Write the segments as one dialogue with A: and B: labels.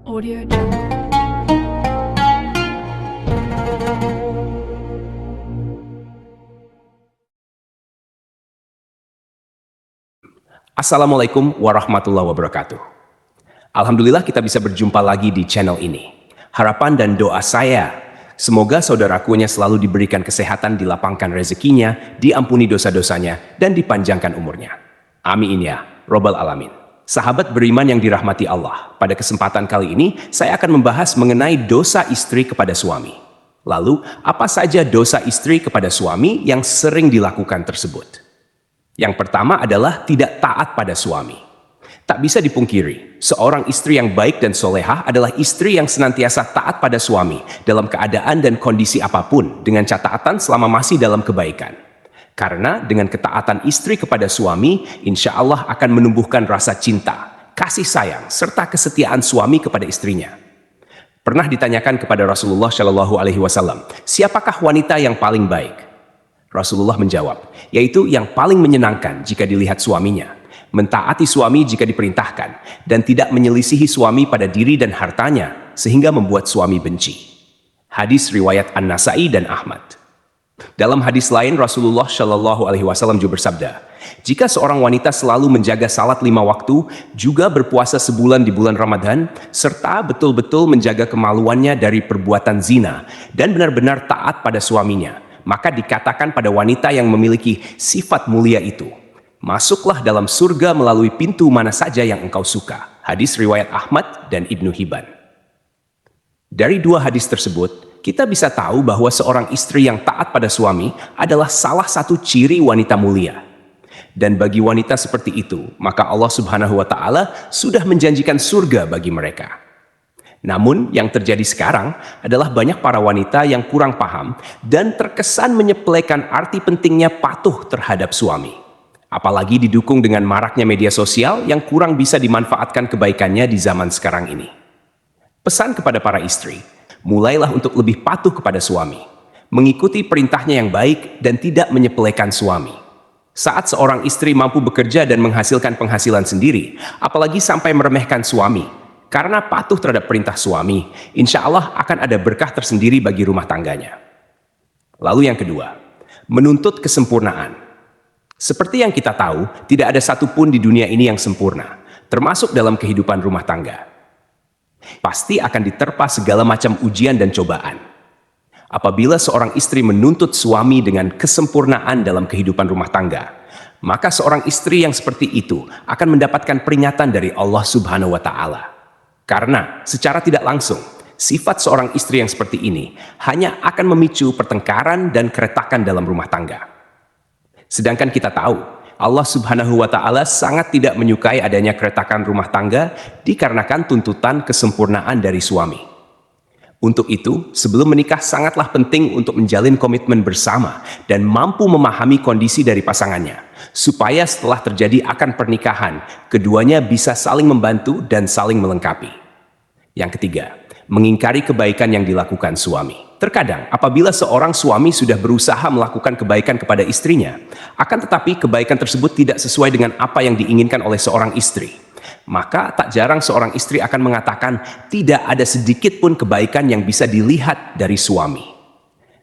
A: Audio Jungle.
B: Assalamualaikum warahmatullahi wabarakatuh. Alhamdulillah kita bisa berjumpa lagi di channel ini. Harapan dan doa saya, semoga saudarakunya selalu diberikan kesehatan, dilapangkan rezekinya, diampuni dosa-dosanya, dan dipanjangkan umurnya. Amin ya, Robbal Alamin. Sahabat beriman yang dirahmati Allah, pada kesempatan kali ini saya akan membahas mengenai dosa istri kepada suami. Lalu, apa saja dosa istri kepada suami yang sering dilakukan tersebut? Yang pertama adalah tidak taat pada suami. Tak bisa dipungkiri, seorang istri yang baik dan solehah adalah istri yang senantiasa taat pada suami dalam keadaan dan kondisi apapun, dengan catatan selama masih dalam kebaikan. Karena dengan ketaatan istri kepada suami, insya Allah akan menumbuhkan rasa cinta, kasih sayang, serta kesetiaan suami kepada istrinya. Pernah ditanyakan kepada Rasulullah Shallallahu Alaihi Wasallam, siapakah wanita yang paling baik? Rasulullah menjawab, yaitu yang paling menyenangkan jika dilihat suaminya, mentaati suami jika diperintahkan, dan tidak menyelisihi suami pada diri dan hartanya, sehingga membuat suami benci. Hadis riwayat An-Nasai dan Ahmad. Dalam hadis lain, Rasulullah Shallallahu Alaihi Wasallam juga bersabda, jika seorang wanita selalu menjaga salat 5 waktu, juga berpuasa sebulan di bulan Ramadan, serta betul-betul menjaga kemaluannya dari perbuatan zina, dan benar-benar taat pada suaminya, maka dikatakan pada wanita yang memiliki sifat mulia itu, masuklah dalam surga melalui pintu mana saja yang engkau suka. Hadis riwayat Ahmad dan Ibnu Hibban. Dari dua hadis tersebut, kita bisa tahu bahwa seorang istri yang taat pada suami adalah salah satu ciri wanita mulia. Dan bagi wanita seperti itu, maka Allah Subhanahu wa Ta'ala sudah menjanjikan surga bagi mereka. Namun, yang terjadi sekarang adalah banyak para wanita yang kurang paham dan terkesan menyepelekan arti pentingnya patuh terhadap suami. Apalagi didukung dengan maraknya media sosial yang kurang bisa dimanfaatkan kebaikannya di zaman sekarang ini. Pesan kepada para istri, mulailah untuk lebih patuh kepada suami, mengikuti perintahnya yang baik dan tidak menyepelekan suami. Saat seorang istri mampu bekerja dan menghasilkan penghasilan sendiri, apalagi sampai meremehkan suami, karena patuh terhadap perintah suami, insya Allah akan ada berkah tersendiri bagi rumah tangganya. Lalu yang kedua, menuntut kesempurnaan. Seperti yang kita tahu, tidak ada satupun di dunia ini yang sempurna, termasuk dalam kehidupan rumah tangga. Pasti akan diterpa segala macam ujian dan cobaan. Apabila seorang istri menuntut suami dengan kesempurnaan dalam kehidupan rumah tangga, maka seorang istri yang seperti itu akan mendapatkan peringatan dari Allah Subhanahu wa Ta'ala. Karena secara tidak langsung, sifat seorang istri yang seperti ini hanya akan memicu pertengkaran dan keretakan dalam rumah tangga. Sedangkan kita tahu, Allah Subhanahu wa Ta'ala sangat tidak menyukai adanya keretakan rumah tangga dikarenakan tuntutan kesempurnaan dari suami. Untuk itu, sebelum menikah sangatlah penting untuk menjalin komitmen bersama dan mampu memahami kondisi dari pasangannya, supaya setelah terjadi akad pernikahan, keduanya bisa saling membantu dan saling melengkapi. Yang ketiga, mengingkari kebaikan yang dilakukan suami. Terkadang, apabila seorang suami sudah berusaha melakukan kebaikan kepada istrinya, akan tetapi kebaikan tersebut tidak sesuai dengan apa yang diinginkan oleh seorang istri, maka tak jarang seorang istri akan mengatakan tidak ada sedikit pun kebaikan yang bisa dilihat dari suami.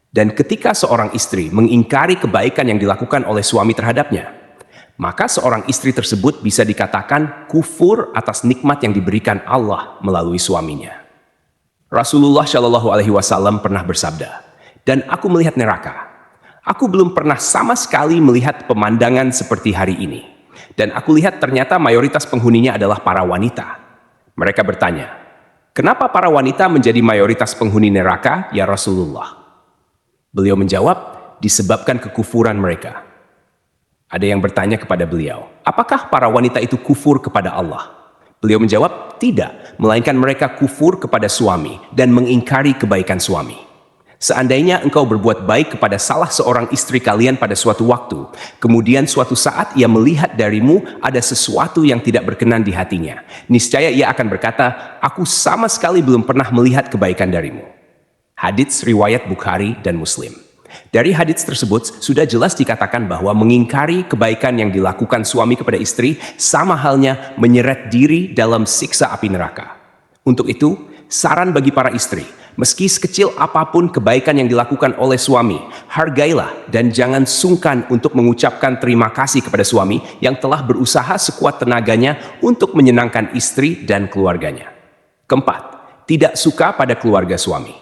B: Dan ketika seorang istri mengingkari kebaikan yang dilakukan oleh suami terhadapnya, maka seorang istri tersebut bisa dikatakan kufur atas nikmat yang diberikan Allah melalui suaminya. Rasulullah Shallallahu Alaihi Wasallam pernah bersabda, dan aku melihat neraka. Aku belum pernah sama sekali melihat pemandangan seperti hari ini. Dan aku lihat ternyata mayoritas penghuninya adalah para wanita. Mereka bertanya, kenapa para wanita menjadi mayoritas penghuni neraka, ya Rasulullah? Beliau menjawab, disebabkan kekufuran mereka. Ada yang bertanya kepada beliau, apakah para wanita itu kufur kepada Allah? Beliau menjawab, tidak, melainkan mereka kufur kepada suami dan mengingkari kebaikan suami. Seandainya engkau berbuat baik kepada salah seorang istri kalian pada suatu waktu, kemudian suatu saat ia melihat darimu ada sesuatu yang tidak berkenan di hatinya, niscaya ia akan berkata, aku sama sekali belum pernah melihat kebaikan darimu. Hadits riwayat Bukhari dan Muslim. Dari hadits tersebut sudah jelas dikatakan bahwa mengingkari kebaikan yang dilakukan suami kepada istri sama halnya menyeret diri dalam siksa api neraka. Untuk itu, saran bagi para istri, meski sekecil apapun kebaikan yang dilakukan oleh suami, hargailah dan jangan sungkan untuk mengucapkan terima kasih kepada suami yang telah berusaha sekuat tenaganya untuk menyenangkan istri dan keluarganya. Keempat, tidak suka pada keluarga suami.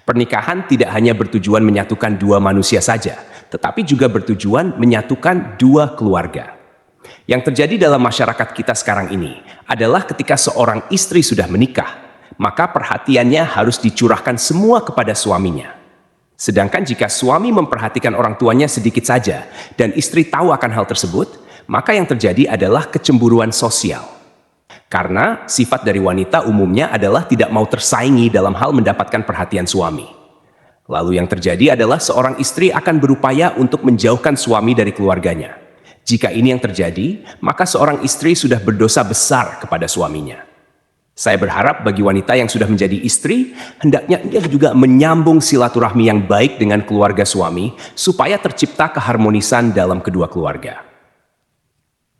B: Pernikahan tidak hanya bertujuan menyatukan dua manusia saja, tetapi juga bertujuan menyatukan dua keluarga. Yang terjadi dalam masyarakat kita sekarang ini adalah ketika seorang istri sudah menikah, maka perhatiannya harus dicurahkan semua kepada suaminya. Sedangkan jika suami memperhatikan orang tuanya sedikit saja dan istri tahu akan hal tersebut, maka yang terjadi adalah kecemburuan sosial. Karena sifat dari wanita umumnya adalah tidak mau tersaingi dalam hal mendapatkan perhatian suami. Lalu yang terjadi adalah seorang istri akan berupaya untuk menjauhkan suami dari keluarganya. Jika ini yang terjadi, maka seorang istri sudah berdosa besar kepada suaminya. Saya berharap bagi wanita yang sudah menjadi istri, hendaknya ia juga menyambung silaturahmi yang baik dengan keluarga suami, supaya tercipta keharmonisan dalam kedua keluarga.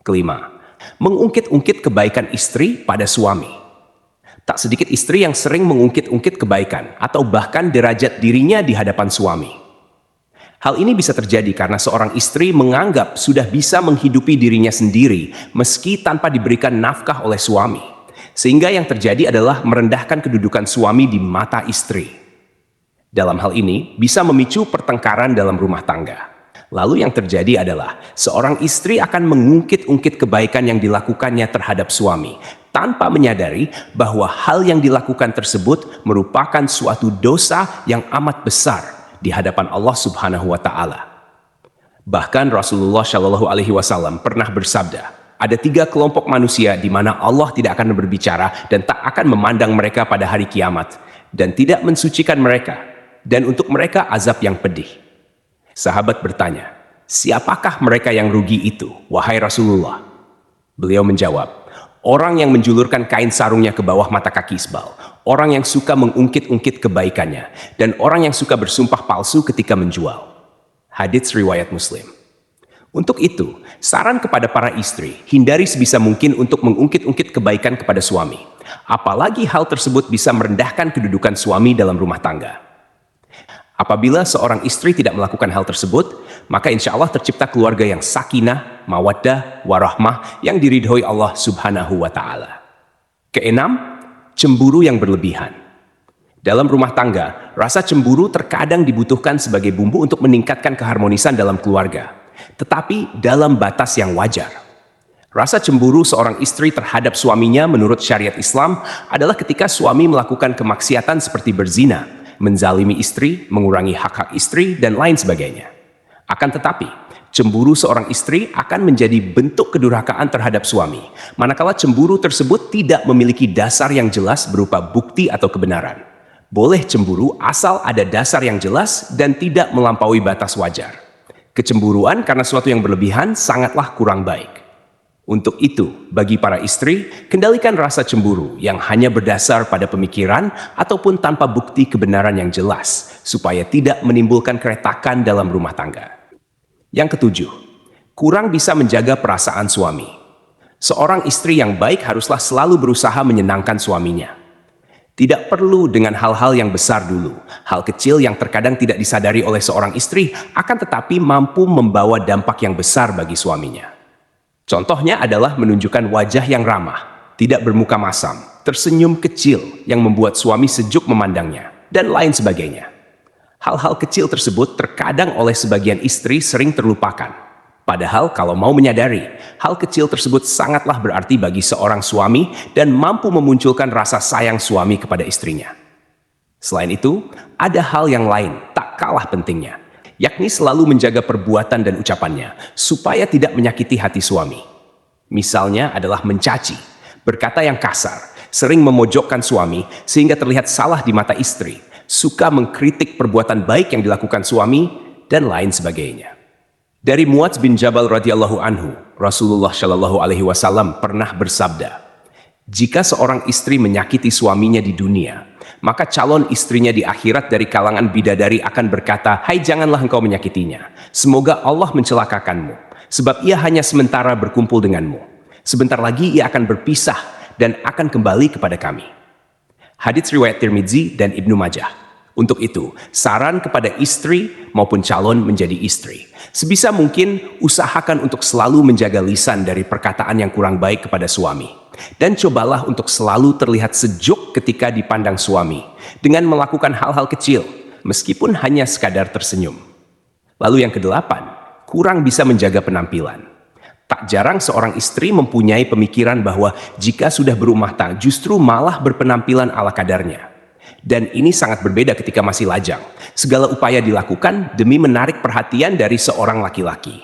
B: Kelima, mengungkit-ungkit kebaikan istri pada suami. Tak sedikit istri yang sering mengungkit-ungkit kebaikan, atau bahkan derajat dirinya di hadapan suami. Hal ini bisa terjadi karena seorang istri menganggap sudah bisa menghidupi dirinya sendiri meski tanpa diberikan nafkah oleh suami. Sehingga yang terjadi adalah merendahkan kedudukan suami di mata istri. Dalam hal ini bisa memicu pertengkaran dalam rumah tangga. Lalu yang terjadi adalah seorang istri akan mengungkit-ungkit kebaikan yang dilakukannya terhadap suami tanpa menyadari bahwa hal yang dilakukan tersebut merupakan suatu dosa yang amat besar di hadapan Allah Subhanahu wa Ta'ala. Bahkan Rasulullah Shallallahu Alaihi Wasallam pernah bersabda, ada 3 kelompok manusia di mana Allah tidak akan berbicara dan tak akan memandang mereka pada hari kiamat dan tidak mensucikan mereka, dan untuk mereka azab yang pedih. Sahabat bertanya, siapakah mereka yang rugi itu, wahai Rasulullah? Beliau menjawab, orang yang menjulurkan kain sarungnya ke bawah mata kaki isbal, orang yang suka mengungkit-ungkit kebaikannya, dan orang yang suka bersumpah palsu ketika menjual. Hadits riwayat Muslim. Untuk itu, saran kepada para istri, hindari sebisa mungkin untuk mengungkit-ungkit kebaikan kepada suami. Apalagi hal tersebut bisa merendahkan kedudukan suami dalam rumah tangga. Apabila seorang istri tidak melakukan hal tersebut, maka insya Allah tercipta keluarga yang sakinah, mawaddah, warahmah yang diridhoi Allah Subhanahu wa Ta'ala. Keenam, cemburu yang berlebihan. Dalam rumah tangga, rasa cemburu terkadang dibutuhkan sebagai bumbu untuk meningkatkan keharmonisan dalam keluarga, tetapi dalam batas yang wajar. Rasa cemburu seorang istri terhadap suaminya menurut syariat Islam adalah ketika suami melakukan kemaksiatan seperti berzina, menzalimi istri, mengurangi hak-hak istri, dan lain sebagainya. Akan tetapi, cemburu seorang istri akan menjadi bentuk kedurhakaan terhadap suami, manakala cemburu tersebut tidak memiliki dasar yang jelas berupa bukti atau kebenaran. Boleh cemburu asal ada dasar yang jelas dan tidak melampaui batas wajar. Kecemburuan karena sesuatu yang berlebihan sangatlah kurang baik. Untuk itu, bagi para istri, kendalikan rasa cemburu yang hanya berdasar pada pemikiran ataupun tanpa bukti kebenaran yang jelas, supaya tidak menimbulkan keretakan dalam rumah tangga. Yang ketujuh, kurang bisa menjaga perasaan suami. Seorang istri yang baik haruslah selalu berusaha menyenangkan suaminya. Tidak perlu dengan hal-hal yang besar dulu. Hal kecil yang terkadang tidak disadari oleh seorang istri akan tetapi mampu membawa dampak yang besar bagi suaminya. Contohnya adalah menunjukkan wajah yang ramah, tidak bermuka masam, tersenyum kecil yang membuat suami sejuk memandangnya, dan lain sebagainya. Hal-hal kecil tersebut terkadang oleh sebagian istri sering terlupakan. Padahal kalau mau menyadari, hal kecil tersebut sangatlah berarti bagi seorang suami dan mampu memunculkan rasa sayang suami kepada istrinya. Selain itu, ada hal yang lain tak kalah pentingnya, yakni selalu menjaga perbuatan dan ucapannya, supaya tidak menyakiti hati suami. Misalnya adalah mencaci, berkata yang kasar, sering memojokkan suami sehingga terlihat salah di mata istri, suka mengkritik perbuatan baik yang dilakukan suami, dan lain sebagainya. Dari Muadz bin Jabal radhiyallahu anhu, Rasulullah Shallallahu Alaihi Wasallam pernah bersabda, jika seorang istri menyakiti suaminya di dunia, maka calon istrinya di akhirat dari kalangan bidadari akan berkata, hai janganlah engkau menyakitinya. Semoga Allah mencelakakanmu, sebab ia hanya sementara berkumpul denganmu. Sebentar lagi ia akan berpisah dan akan kembali kepada kami. Hadits riwayat Tirmidzi dan Ibnu Majah. Untuk itu, saran kepada istri maupun calon menjadi istri. Sebisa mungkin, usahakan untuk selalu menjaga lisan dari perkataan yang kurang baik kepada suami. Dan cobalah untuk selalu terlihat sejuk ketika dipandang suami, dengan melakukan hal-hal kecil, meskipun hanya sekadar tersenyum. Lalu yang kedelapan, kurang bisa menjaga penampilan. Tak jarang seorang istri mempunyai pemikiran bahwa jika sudah berumah tangga justru malah berpenampilan ala kadarnya. Dan ini sangat berbeda ketika masih lajang. Segala upaya dilakukan demi menarik perhatian dari seorang laki-laki.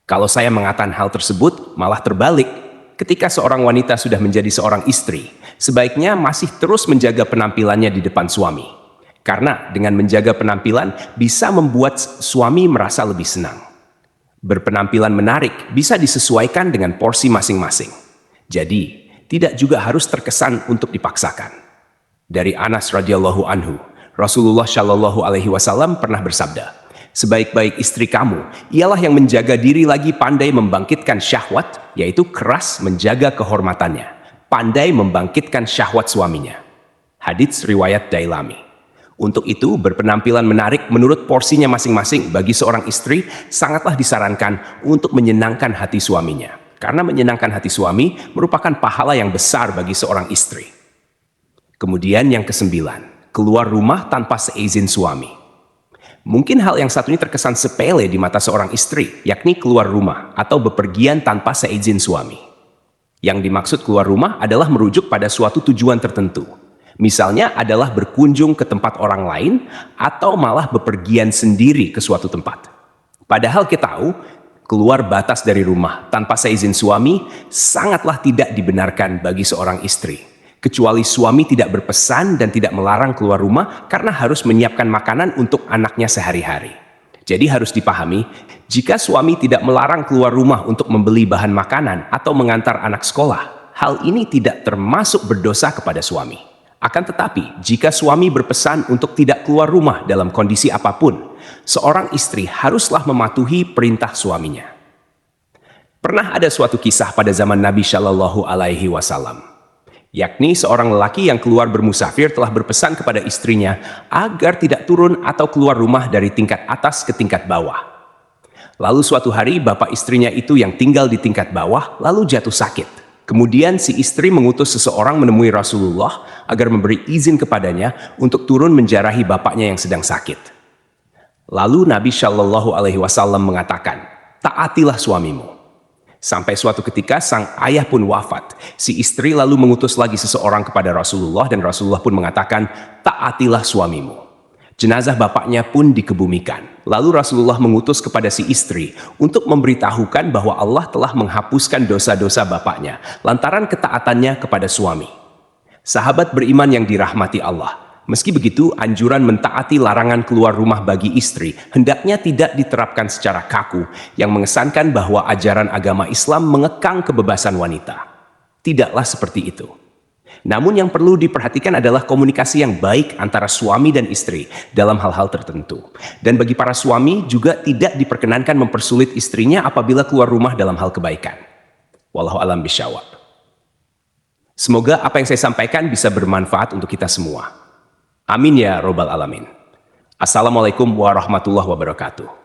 B: Kalau saya mengatakan hal tersebut, malah terbalik. Ketika seorang wanita sudah menjadi seorang istri, sebaiknya masih terus menjaga penampilannya di depan suami. Karena dengan menjaga penampilan bisa membuat suami merasa lebih senang. Berpenampilan menarik bisa disesuaikan dengan porsi masing-masing. Jadi, tidak juga harus terkesan untuk dipaksakan. Dari Anas radhiyallahu anhu, Rasulullah shallallahu alaihi wasallam pernah bersabda, sebaik-baik istri kamu ialah yang menjaga diri lagi pandai membangkitkan syahwat, yaitu keras menjaga kehormatannya, pandai membangkitkan syahwat suaminya. Hadits riwayat Dailami. Untuk itu, berpenampilan menarik menurut porsinya masing-masing bagi seorang istri sangatlah disarankan untuk menyenangkan hati suaminya. Karena menyenangkan hati suami merupakan pahala yang besar bagi seorang istri. Kemudian yang kesembilan, keluar rumah tanpa seizin suami. Mungkin hal yang satu ini terkesan sepele di mata seorang istri, yakni keluar rumah atau bepergian tanpa seizin suami. Yang dimaksud keluar rumah adalah merujuk pada suatu tujuan tertentu. Misalnya adalah berkunjung ke tempat orang lain atau malah bepergian sendiri ke suatu tempat. Padahal kita tahu, keluar batas dari rumah tanpa seizin suami sangatlah tidak dibenarkan bagi seorang istri. Kecuali suami tidak berpesan dan tidak melarang keluar rumah karena harus menyiapkan makanan untuk anaknya sehari-hari. Jadi harus dipahami, jika suami tidak melarang keluar rumah untuk membeli bahan makanan atau mengantar anak sekolah, hal ini tidak termasuk berdosa kepada suami. Akan tetapi, jika suami berpesan untuk tidak keluar rumah dalam kondisi apapun, seorang istri haruslah mematuhi perintah suaminya. Pernah ada suatu kisah pada zaman Nabi Shallallahu Alaihi Wasallam, yakni seorang lelaki yang keluar bermusafir telah berpesan kepada istrinya agar tidak turun atau keluar rumah dari tingkat atas ke tingkat bawah. Lalu suatu hari bapak istrinya itu yang tinggal di tingkat bawah lalu jatuh sakit. Kemudian si istri mengutus seseorang menemui Rasulullah agar memberi izin kepadanya untuk turun menjarahi bapaknya yang sedang sakit. Lalu Nabi Shallallahu Alaihi Wasallam mengatakan, taatilah suamimu. Sampai suatu ketika sang ayah pun wafat. Si istri lalu mengutus lagi seseorang kepada Rasulullah dan Rasulullah pun mengatakan, taatilah suamimu. Jenazah bapaknya pun dikebumikan. Lalu Rasulullah mengutus kepada si istri untuk memberitahukan bahwa Allah telah menghapuskan dosa-dosa bapaknya lantaran ketaatannya kepada suami. Sahabat beriman yang dirahmati Allah, meski begitu anjuran mentaati larangan keluar rumah bagi istri hendaknya tidak diterapkan secara kaku yang mengesankan bahwa ajaran agama Islam mengekang kebebasan wanita. Tidaklah seperti itu. Namun yang perlu diperhatikan adalah komunikasi yang baik antara suami dan istri dalam hal-hal tertentu. Dan bagi para suami juga tidak diperkenankan mempersulit istrinya apabila keluar rumah dalam hal kebaikan. Wallahu a'lam bishawab. Semoga apa yang saya sampaikan bisa bermanfaat untuk kita semua. Amin ya robbal alamin. Assalamualaikum warahmatullahi wabarakatuh.